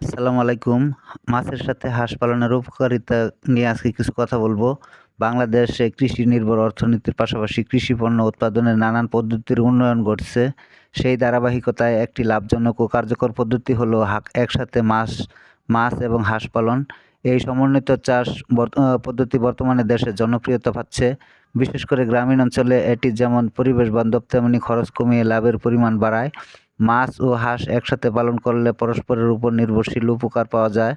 আসসালামু আলাইকুম। মাছের সাথে হাঁস পালনের উপকারিতা নিয়ে আজকে কিছু কথা বলবো। বাংলাদেশে কৃষি নির্ভর অর্থনীতির পাশাপাশি কৃষি পণ্য উৎপাদনের নানান পদ্ধতির উন্নয়ন ঘটছে। সেই ধারাবাহিকতায় একটি লাভজনক ও কার্যকর পদ্ধতি হলো একসাথে মাছ এবং হাঁস পালন। এই সমন্বিত চাষ পদ্ধতি বর্তমানে দেশে জনপ্রিয়তা পাচ্ছে। বিশেষ করে গ্রামীণ অঞ্চলে এটি যেমন পরিবেশ বান্ধব তেমনি খরচ কমিয়ে লাভের পরিমাণ বাড়ায়। মাছ ও হাঁস একসাথে পালন করলে পরস্পরের উপর নির্ভরশীল উপকার পাওয়া যায়,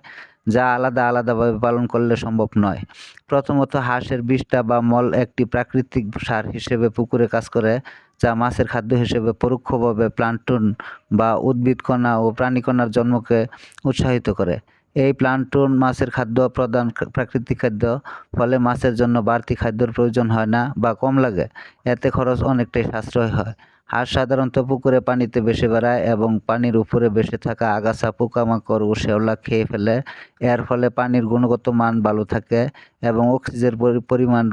যা আলাদাভাবে পালন করলে সম্ভব নয়। প্রথমত, হাঁসের বিষ্ঠা বা মল একটি প্রাকৃতিক সার হিসেবে পুকুরে কাজ করে, যা মাছের খাদ্য হিসেবে পরোক্ষভাবে প্লান্টন বা উদ্ভিদ কণা ও প্রাণীকণার জন্মকে উৎসাহিত করে। এই প্লান্টন মাছের খাদ্য প্রধান প্রাকৃতিক খাদ্য, ফলে মাছের জন্য বাড়তি খাদ্যের প্রয়োজন হয় না বা কম লাগে। এতে খরচ অনেকটাই সাশ্রয় হয়। হাঁস সাধারণত পুকুরে পানিতে ভেসে বেড়ায় এবং পানির উপরে ভেসে থাকা আগাছা, পোকামাকড় ও শ্যাওলা খেয়ে ফেলে। এর ফলে পানির গুণগত মান ভালো থাকে এবং অক্সিজেনের পরিমাণ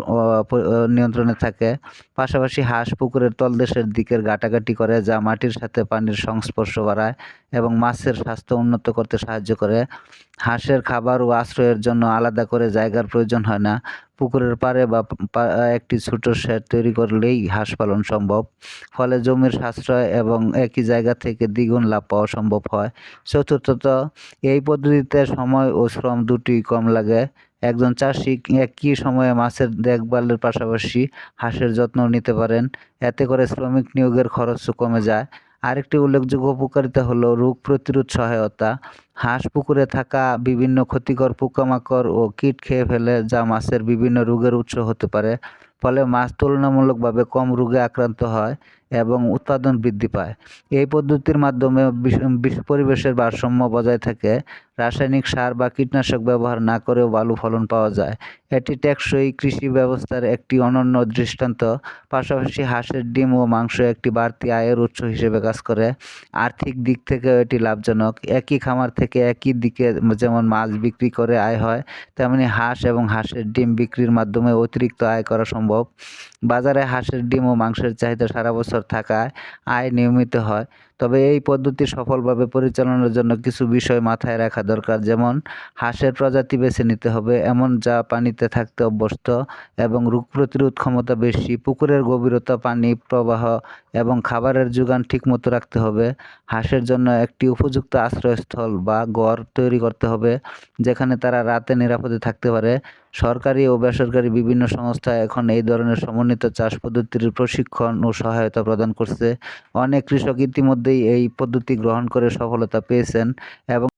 নিয়ন্ত্রণে থাকে। পাশাপাশি হাঁস পুকুরের তলদেশের দিকের ঘাটাঘাটি করে, যা মাটির সাথে পানির সংস্পর্শ বাড়ায় এবং মাছের স্বাস্থ্য উন্নত করতে সাহায্য করে। হাঁসের খাবার ও আশ্রয়ের জন্য আলাদা করে জায়গার প্রয়োজন হয় না। পুকুরের পাড়ে বা একটি ছোট শেড তৈরি করলেই হাঁস পালন সম্ভব। ফলে জমির সাশ্রয় এবং একই জায়গা থেকে দ্বিগুণ লাভ পাওয়া সম্ভব হয়। চতুর্থত, এই পদ্ধতিতে সময় ও শ্রম দুটোই কম লাগে। একজন চাষি একই সময়ে মাছের দেখভালের পাশাপাশি হাঁসের যত্নও নিতে পারেন। এতে করে শ্রমিক নিয়োগের খরচও কমে যায়। আরেকটি উল্লেখযোগ্য উপকারিতা হলো রোগ প্রতিরোধ সহায়তা। হাঁস পুকুরে থাকা বিভিন্ন ক্ষতিকর পোকামাকড় ও কীট খেয়ে ফেলে, যা মাছের বিভিন্ন রোগের উৎস হতে পারে। ফলে মাছ তুলনামূলকভাবে কম রোগে আক্রান্ত হয় এবং উৎপাদন বৃদ্ধি পায়। এই পদ্ধতির মাধ্যমে পরিবেশের ভারসাম্য বজায় থাকে। রাসায়নিক সার বা কীটনাশক ব্যবহার না করেও ভালো ফলন পাওয়া যায়। এটি টেকসই কৃষি ব্যবস্থার একটি অনন্য দৃষ্টান্ত। পাশাপাশি হাঁসের ডিম ও মাংস একটি বাড়তি আয়ের উৎস হিসেবে কাজ করে। আর্থিক দিক থেকেও এটি লাভজনক। একই খামার থেকে একই দিকে যেমন মাছ বিক্রি করে আয় হয়, তেমনি হাঁস এবং হাঁসের ডিম বিক্রির মাধ্যমে অতিরিক্ত আয় করা সম্ভব। বাজারে হাঁসের ডিম ও মাংসের চাহিদা সারা বছর থাকায় আয় নিয়মিত হয়। তবে এই পদ্ধতি সফলভাবে পরিচালনার জন্য কিছু বিষয় মাথায় রাখা দরকার, যেমন হাঁসের প্রজাতি বেছে নিতে হবে এমন যা পানিতে থাকতে অভ্যস্ত এবং রোগ প্রতিরোধ ক্ষমতা বেশি। পুকুরের গভীরতা, পানি প্রবাহ এবং খাবারের যোগান ঠিকমতো রাখতে হবে। হাঁসের জন্য একটি উপযুক্ত আশ্রয়স্থল বা ঘর তৈরি করতে হবে, যেখানে তারা রাতে নিরাপদে থাকতে পারে। সরকারি ও বেসরকারি বিভিন্ন সংস্থা এখন এই ধরনের সমন্বিত চাষ পদ্ধতির প্রশিক্ষণ ও সহায়তা প্রদান করছে। অনেক কৃষক ইতিমধ্যেই এই পদ্ধতি গ্রহণ করে সফলতা পেয়েছেন এবং